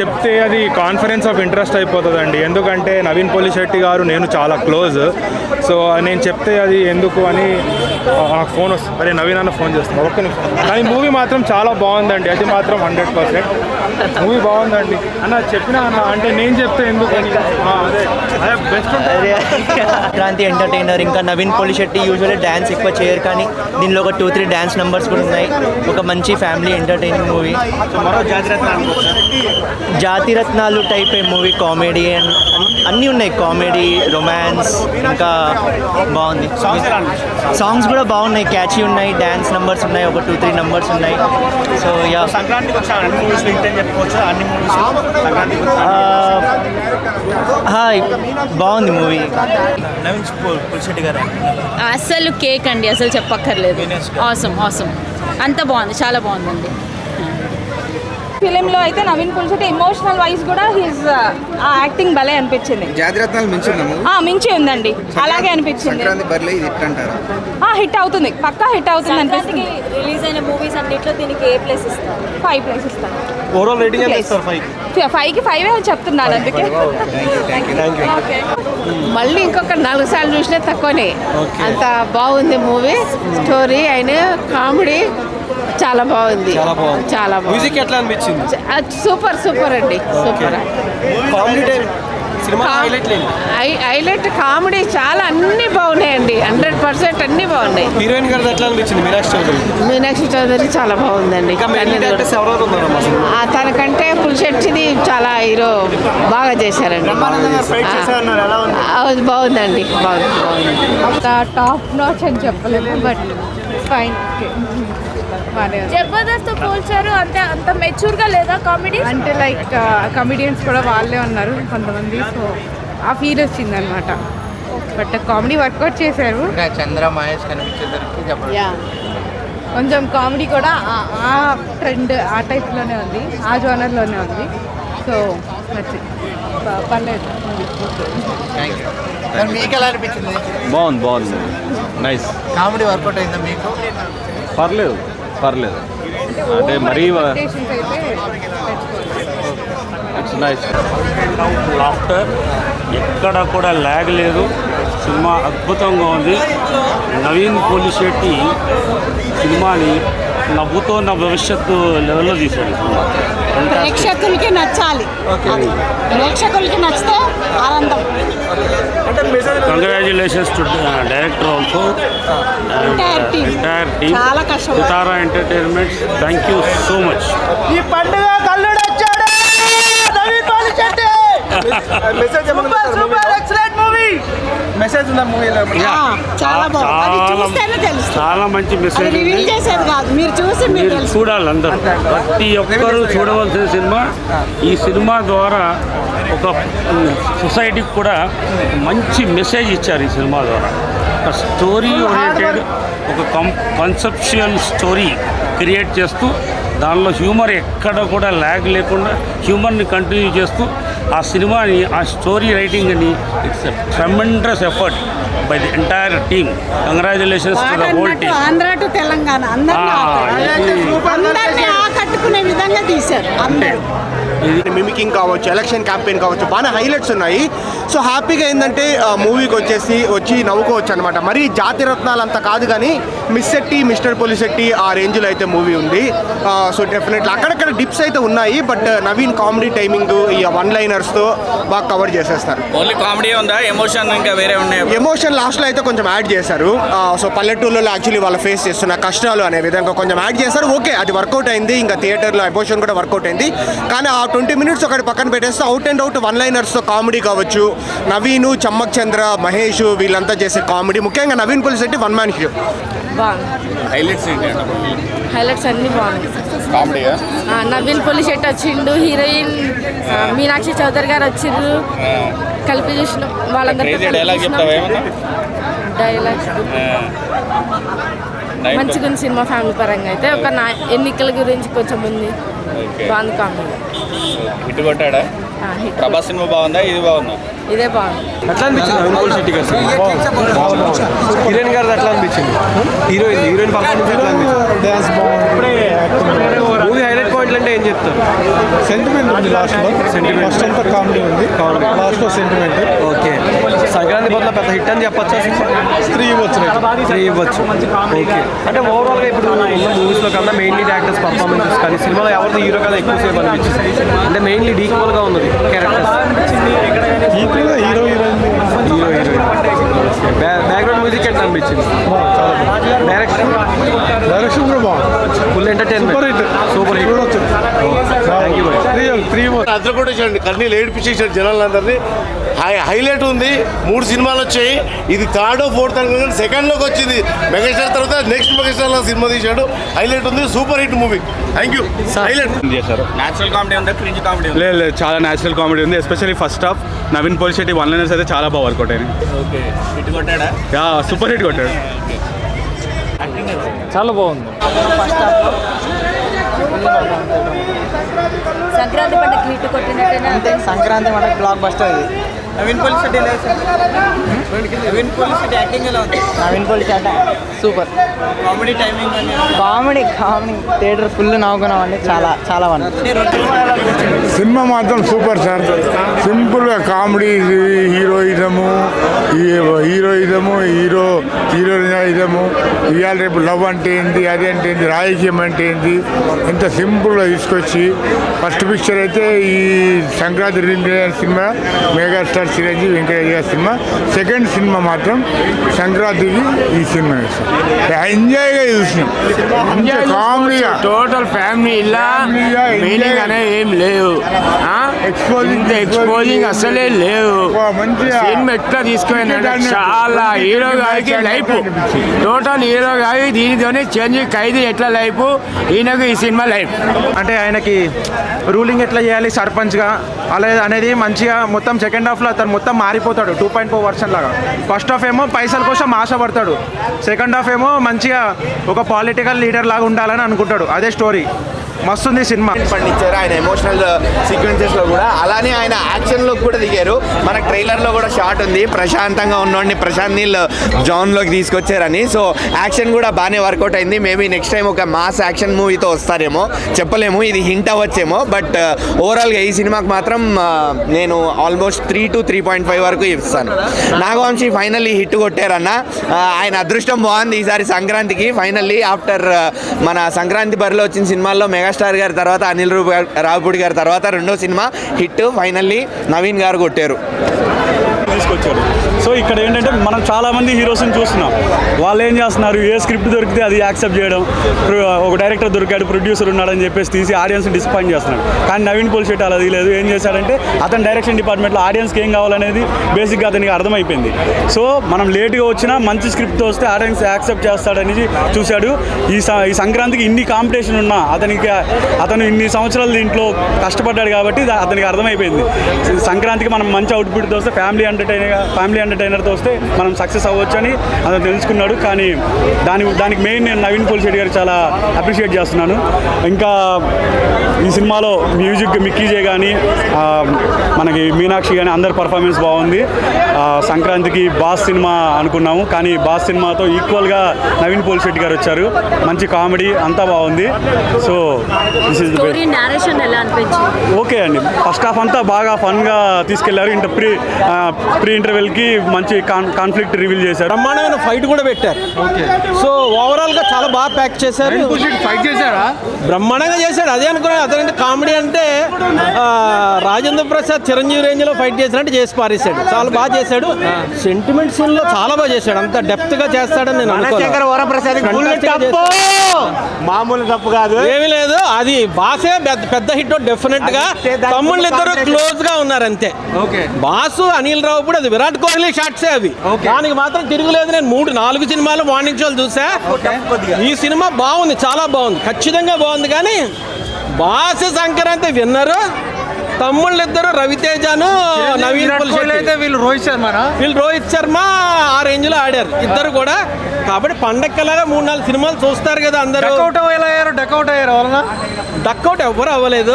చెప్తే అది conference of interest అయిపోతుందండి. ఎందుకంటే నవీన్ పోలిశెట్టి గారు నేను చాలా క్లోజ్. సో నేను చెప్తే అది ఎందుకు అని నాకు ఫోన్ వస్తుంది. అరే నవీన్ అన్న ఫోన్ చేస్తాను ఒక్క నిమిషం. కానీ మూవీ మాత్రం చాలా బాగుందండి. అది మాత్రం 100% మూవీ బాగుందండి అన్న. చెప్పినా అన్న అంటే నేను చెప్తే ఎందుకు అని అదే బెస్ట్ క్రాంతి ఎంటర్టైనర్. ఇంకా నవీన్ పోలిశెట్టి యూజువల్లీ డ్యాన్స్ ఎక్కువ చేయరు, కానీ దీనిలో ఒక 2-3 డ్యాన్స్ నెంబర్స్ కూడా ఉన్నాయి. ఒక మంచి ఫ్యామిలీ ఎంటర్టైనింగ్ మూవీ. మరో జాతిరత్నాలు టైప్ మూవీ. కామెడీ అండ్ అన్నీ ఉన్నాయి, కామెడీ, రొమాన్స్, ఇంకా బాగుంది. సాంగ్స్ కూడా బాగున్నాయి, క్యాచీ ఉన్నాయి, డ్యాన్స్ నెంబర్స్ ఉన్నాయి, ఒక 2-3 నెంబర్స్ ఉన్నాయి. సో యా సంక్రాంతికి వచ్చాను అన్ని మూవీస్ చెప్పుకోవచ్చు. అన్ని మూవీస్ బాగుంది మూవీ. నవీన్ పోలిశెట్టి గారు అసలు కేక్ అండి, అసలు చెప్పక్కర్లేదు. ఆసమ్ ఆసమ్ అంత బాగుంది, చాలా బాగుందండి. ఫిలింలో అయితే నవీన్ పోలిశెట్టి ఎమోషనల్ వైజ్ కూడా హిజ్ యాక్టింగ్ భలే అనిపించింది. జాతిరత్నాలు మించి ఉందండి, అలాగే అనిపించింది. హిట్ అవుతుంది, పక్కా హిట్ అవుతుంది అనిపిస్తుంది. రిలీజ్ అయిన మూవీస్ అన్నిట్లో దీనికి ఏ ప్లేస్ ఇస్తారు? 5 ప్లేస్ ఇస్తాను. ఓవరాల్ రేటింగ్ ఎంత ఇస్తారు? 5కి 5 అని చెప్తున్నాను, అందుకే. మళ్ళీ ఇంకొక 4 సార్లు చూసినా తక్కువనే. అంత బాగుంది మూవీ. స్టోరీ అయిన కామెడీ చాలా బాగుంది. చాలా బాగుంది. మ్యూజిక్ ఎట్లా అనిపించింది? సూపర్ అండి, సూపర్. హైలైట్ కామెడీ చాలా అన్ని బాగున్నాయండి. 100% అన్ని బాగున్నాయి. హీరోయిన్ గారు ఎట్లా అనిపించింది? మీనాక్షి చౌదరి చాలా బాగుందండి. తనకంటే పులిశెట్టిది చాలా హీరో బాగా చేశారండి. బాగుందండి, బాగుంది. టాప్ నాచ్ అని చెప్పలేము, బట్ ఫైన్. జబర్దస్త్ పోల్చారు, అంటే అంత మెచ్యూర్గా లేదా కామెడీ? అంటే లైక్ కమెడియన్స్ కూడా వాళ్ళే ఉన్నారు కొంతమంది, సో ఆ ఫీల్ వచ్చింది అనమాట. బట్ కామెడీ వర్కౌట్ చేశారు. చంద్ర మహేష్ కనిపించేసరికి కొంచెం కామెడీ కూడా ఆ ట్రెండ్ ఆ టైప్లోనే ఉంది, ఆ జోనర్లోనే ఉంది. సో నచ్చింది, పర్లేదు. మీకు ఎలా అనిపించింది? బాగుంది నైస్. కామెడీ వర్కౌట్ అయిందా మీకు? పర్లేదు అంటే మరీ ఇట్స్ నైస్. లాఫ్టర్ ఎక్కడ కూడా ల్యాగ్ లేదు. సినిమా అద్భుతంగా ఉంది. నవీన్ పోలిశెట్టి సినిమాని నవ్వుతో నా భవిష్యత్తు లెవెల్లో తీశాడు. ప్రేక్షకులకి నచ్చాలి, ప్రేక్షకులకి నచ్చితే ఆనందం. Congratulations to director also, entire team, Sitara entertainments. Thank you so much. ఈ పండుగ కల్లుడు వచ్చాడు Naveen Polishetty. Super excellent movie. Message ఉన్న మూవీలో చాలా మంచి మెసేజ్ ఉంది. మీరు చూడాలి, అందరూ ప్రతి ఒక్కరూ చూడవలసిన సినిమా. ఈ సినిమా ద్వారా ఒక సొసైటీకి కూడా మంచి మెసేజ్ ఇచ్చారు. ఈ సినిమా ద్వారా ఒక స్టోరీ ఓరియంటెడ్, ఒక కాన్సెప్చువల్ స్టోరీ క్రియేట్ చేస్తూ దానిలో హ్యూమర్ ఎక్కడ కూడా ల్యాగ్ లేకుండా హ్యూమర్ని కంటిన్యూ చేస్తూ ఆ సినిమాని, ఆ స్టోరీ రైటింగ్ని, it's a tremendous effort by the entire team. Congratulations to the whole team. Andhra to Telangana అందరినీ ఆకట్టుకునే విధంగా తీశారు అందరూ. మిమికింగ్ కావచ్చు, ఎలక్షన్ క్యాంపెయిన్ కావచ్చు, బాగా హైలైట్స్ ఉన్నాయి. సో హ్యాపీగా ఏంటంటే మూవీకి వచ్చి నవ్వుకోవచ్చు అనమాట. మరి జాతిరత్నాలు అంత కాదు, కానీ మిస్టర్ పోలిశెట్టి ఆ రేంజ్లో అయితే మూవీ ఉంది. సో డెఫినెట్లీ అక్కడక్కడ డిప్స్ అయితే ఉన్నాయి, బట్ నవీన్ కామెడీ టైమింగ్, ఈ 1 లైనర్స్తో బాగా కవర్ చేసేస్తారు. ఓన్లీ కామెడీ ఉందా? ఎమోషన్ ఇంకా వేరే ఉన్నాయి? ఎమోషన్ లాస్ట్లో అయితే కొంచెం యాడ్ చేశారు. సో పల్లెటూళ్ళలో యాక్చువల్లీ వాళ్ళు ఫేస్ చేస్తున్న కష్టాలు అనే విధంగా కొంచెం యాడ్ చేశారు. ఓకే, అది వర్కౌట్ అయింది. ఇంకా థియేటర్లో ఎమోషన్ కూడా వర్కౌట్ అయింది. కానీ ఆ 20 మినిట్స్ ఒకటి పక్కన పెట్టేస్తే అవుట్ 1 లైనర్స్తో కామెడీ కావచ్చు, నవీను, చమ్మక్ చంద్ర, మహేష్ వీళ్ళంతా చేసే కామెడీ, ముఖ్యంగా Naveen Polishetty 1 man show. Highlights అన్ని బాగున్నాయి. నవీన్ పోలిశెట్టి వచ్చిండు, హీరోయిన్ మీనాక్షి చౌదరి గారు వచ్చిండ్రు, కలిపి చూసిన వాళ్ళందరూ డైలాగ్స్ మంచిగా ఉంది సినిమా. ఫ్యామిలీ పరంగా అయితే ఒక ఎన్నికల గురించి కొంచెం ఉంది, బాగుంది కామెడీ. హిట్ కొట్టాడా? ప్రభాస్ సినిమా బాగుందా? ఇది బాగుందా? ఇదే బాగుంది. ఎట్లా అనిపించింది నవీన్ పోలి శెట్టి గారు హీరోయిన్ గారు ఎట్లా అనిపించింది? హీరోయిన్ పర్ఫార్మెన్స్ ఎట్లా అనిపించింది? డ్యాన్స్ బాగుంది. మూవీ హైలైట్ పాయింట్లు అంటే ఏం చెప్తారు? సెంటిమెంట్ ఉంది లాస్ట్లో. ఫస్ట్ అంతా కామెడీ ఉంది, లాస్ట్లో సెంటిమెంట్. ఓకే, సంక్రాంతి బదులు పెద్ద హిట్ అని చెప్పొచ్చు. 3 ఇవ్వచ్చు. 3 ఇవ్వచ్చు. ఓకే, అంటే ఓవరాల్గా ఇప్పుడు ఉన్న మూవీస్లో కన్నా మెయిన్లీ యాక్టర్స్ పర్ఫార్మెన్సెస్ కానీ సినిమాలో ఎవరిది హీరో కదా ఎక్కువసేపు అనిపించింది? అంటే మెయిన్లీ ఈక్వల్గా ఉన్నది క్యారెక్టర్స్. ఈక్వల్గా హీరో హీరోయిన్. బ్యాక్గ్రౌండ్ మ్యూజిక్ ఎట్లా అనిపించింది? డైరెక్షన్ కూడా బాగుంది. Full entertainment. Super hit. Thank you. 3 అద్దరు కూడా చూడండి, కన్నీళ్ళు ఏడిపించేసాడు జనాలందరినీ. హైలైట్ ఉంది. 3 సినిమాలు వచ్చాయి, ఇది 3rd or 4th అనుకున్నాను, సెకండ్లోకి వచ్చింది. మెగాస్టార్ తర్వాత నెక్స్ట్ మెగాస్టార్లో సినిమా తీశాడు. హైలైట్ ఉంది, super hit movie. Thank you. Highlight చేశారు. న్యాచురల్ కామెడీ ఉందా, క్రింజ్ కామెడీ ఉందా? లేదు, చాలా న్యాచురల్ కామెడీ ఉంది. Especially first half Naveen Polishetty one liners అయితే చాలా బాగా వర్కౌట్ అయినాయి. ఓకే, హిట్ కొట్టాడా? సూపర్ హిట్ కొట్టాడు. చాలా బాగుంది. సంక్రాంతి పండుగ హిట్ కొట్టినట్టేనా? సంక్రాంతి మనకి బ్లాక్ బస్టర్ ఇది. నవీన్ పోలి శెట్టి నవీన్ పోలి శెట్టి యాక్టింగ్ ఎలా ఉంది? Naveen Polishetty super. Comedy timing comedy theatre full నవ్వుకున్నామండి. చాలా బాగుంది. సినిమా మాత్రం సూపర్ సార్. సింపుల్గా కామెడీ, హీరోయిజము, హీరోయిజము, ఇవాళ రేపు లవ్ అంటే ఏంటి, అది అంటే ఏంటి, రాజకీయం అంటే ఏంటి, ఇంత సింపుల్గా తీసుకొచ్చి ఫస్ట్ పిక్చర్ అయితే ఈ Sankranti release cinema megastar Chiranjeevi Venkatesh గారి సినిమా. సెకండ్ సినిమా మాత్రం సంక్రాంతికి ఈ సినిమా ఎంజాయ్గా చూసినాం. కామెడీగా టోటల్ ఫ్యామిలీ ఇలా మీనింగ్ అనేది ఏం లేవు. ఎక్స్పోజింగ్ అసలే లేవు. మంచిగా సినిమా ఎట్లా తీసుకుపోయిందంటే చాలా హీరో గారికి లైఫ్, టోటల్ హీరో గారి దీనితోనే చేంజ్. ఖైదీ ఎట్లా లైఫ్, ఈయనకు ఈ సినిమా లైఫ్. అంటే ఆయనకి రూలింగ్ ఎట్లా చేయాలి సర్పంచ్గా అనేది మంచిగా మొత్తం సెకండ్ హాఫ్లో అతను మొత్తం మారిపోతాడు. 2.4 వర్షన్ లాగా. ఫస్ట్ హాఫ్ ఏమో పైసల కోసం ఆశపడతాడు, సెకండ్ హాఫ్ ఏమో మంచిగా ఒక పొలిటికల్ లీడర్ లాగా ఉండాలని అనుకుంటాడు. అదే స్టోరీ. మస్తుంది సినిమా. పండించారు ఆయన ఎమోషనల్ సీక్వెన్సెస్లో కూడా, అలానే ఆయన యాక్షన్లో కూడా దిగారు. మనకు ట్రైలర్లో కూడా షాట్ ఉంది, ప్రశాంతంగా ఉన్నోడిని ప్రశాంత్ నీల్ జోన్లోకి తీసుకొచ్చారని. సో యాక్షన్ కూడా బాగానే వర్కౌట్ అయింది. మేబీ నెక్స్ట్ టైం ఒక మాస్ యాక్షన్ మూవీతో వస్తారేమో, చెప్పలేము. ఇది హింట్ అవ్వచ్చేమో. బట్ ఓవరాల్గా ఈ సినిమాకి మాత్రం నేను ఆల్మోస్ట్ 3 to 3.5 వరకు ఇస్తాను. నాగవంశీ ఫైనల్లీ హిట్ కొట్టారన్న. ఆయన అదృష్టం బాగుంది ఈసారి సంక్రాంతికి. ఫైనల్లీ ఆఫ్టర్ మన సంక్రాంతి బరిలో వచ్చిన సినిమాల్లో మెగాస్టార్ గారి తర్వాత అనిల్ రావుపూడి గారి తర్వాత రెండో సినిమా హిట్ ఫైనల్లీ నవీన్ గారు కొట్టారు. తీసుకొచ్చాడు. సో ఇక్కడ ఏంటంటే మనం చాలామంది హీరోస్ని చూస్తున్నాం. వాళ్ళు ఏం చేస్తున్నారు, ఏ స్క్రిప్ట్ దొరికితే అది యాక్సెప్ట్ చేయడం, ఒక డైరెక్టర్ దొరికాడు, ప్రొడ్యూసర్ ఉన్నాడని చెప్పేసి తీసి ఆడియన్స్ని డిసప్పాయింట్ చేస్తున్నాడు. కానీ నవీన్ పోలి శెట్టి అలా లేదు. ఏం చేశాడంటే అతను డైరెక్షన్ డిపార్ట్మెంట్లో ఆడియన్స్కి ఏం కావాలనేది బేసిక్గా అతనికి అర్థమైపోయింది. సో మనం లేట్గా వచ్చినా మంచి స్క్రిప్ట్తో వస్తే ఆడియన్స్ యాక్సెప్ట్ చేస్తాడనేది చూశాడు. ఈ సంక్రాంతికి ఇన్ని కాంపిటీషన్ ఉన్నా అతను ఇన్ని సంవత్సరాలు దీంట్లో కష్టపడ్డాడు కాబట్టి అతనికి అర్థమైపోయింది. సంక్రాంతికి మనం మంచి అవుట్పుట్తో వస్తే ఫ్యామిలీ ఎంటర్టైనర్తో వస్తే మనం సక్సెస్ అవ్వచ్చు అని అతను తెలుసుకున్నాడు. కానీ దానికి మెయిన్ నేను నవీన్ పోలి శెట్టి గారికి చాలా అప్రిషియేట్ చేస్తున్నాను. ఇంకా ఈ సినిమాలో మ్యూజిక్ మిక్కీజే కానీ మనకి మీనాక్షి కానీ అందరి పర్ఫార్మెన్స్ బాగుంది. సంక్రాంతికి బాస్ సినిమా అనుకున్నాము, కానీ బాస్ సినిమాతో ఈక్వల్గా నవీన్ పోలి శెట్టి గారు వచ్చారు. మంచి కామెడీ అంతా బాగుంది. సో దిస్ ఇస్ ఓకే అండి. ఫస్ట్ హాఫ్ అంతా బాగా ఫన్గా తీసుకెళ్లారు. ప్రీ ఇంటర్వెల్కి మంచి కాన్ఫ్లిక్ట్ రివీల్ చేశారు. బ్రహ్మాండమైన ఫైట్ కూడా పెట్టారు. సో ఓవరాల్గా చాలా బాగా ప్యాక్ చేశారు. ఫైట్ చేశారా? బ్రహ్మాండంగా చేశాడు. అదే అనుకున్నాను. అతనంటే కామెడీ అంటే రాజేంద్ర ప్రసాద్ చిరంజీవి రేంజ్లో ఫైట్ చేసినట్టు చేసి పారేశాడు. చాలా బాగా చేశాడు. సెంటిమెంట్ సీన్లో చాలా బాగా చేశాడు. అంత డెప్త్గా చేస్తాడని నేను అనుకోను. మామూలు తప్పు కాదు, ఏమీ లేదు. అది బాసే పెద్ద హిట్ డెఫినెట్ గా. తమ్ముళ్ళు ఇద్దరు క్లోజ్ గా ఉన్నారు అంతే. బాసు అనిల్ రావుపూడి అది విరాట్ కోహ్లీ షాట్సే అవి. దానికి మాత్రం తిరుగులేదు. నేను 3-4 సినిమాలు మార్నింగ్ షోలు చూసా. ఈ సినిమా బాగుంది, చాలా బాగుంది, ఖచ్చితంగా బాగుంది. కానీ బాసు సంక్రాంతి విన్నరు. తమ్ముళ్ళిద్దరు రవితేజను నవీన్ పోలి శెట్టి. వీళ్ళు రోహిత్ శర్మ ఆ రేంజ్ లో ఆడారు ఇద్దరు కూడా. కాబట్టి పండక్కలాగా 3-4 సినిమాలు చూస్తారు కదా అందరూ. డక్అవుట్ అయ్యారు డక్అవుట్ ఎవరు అవ్వలేదు.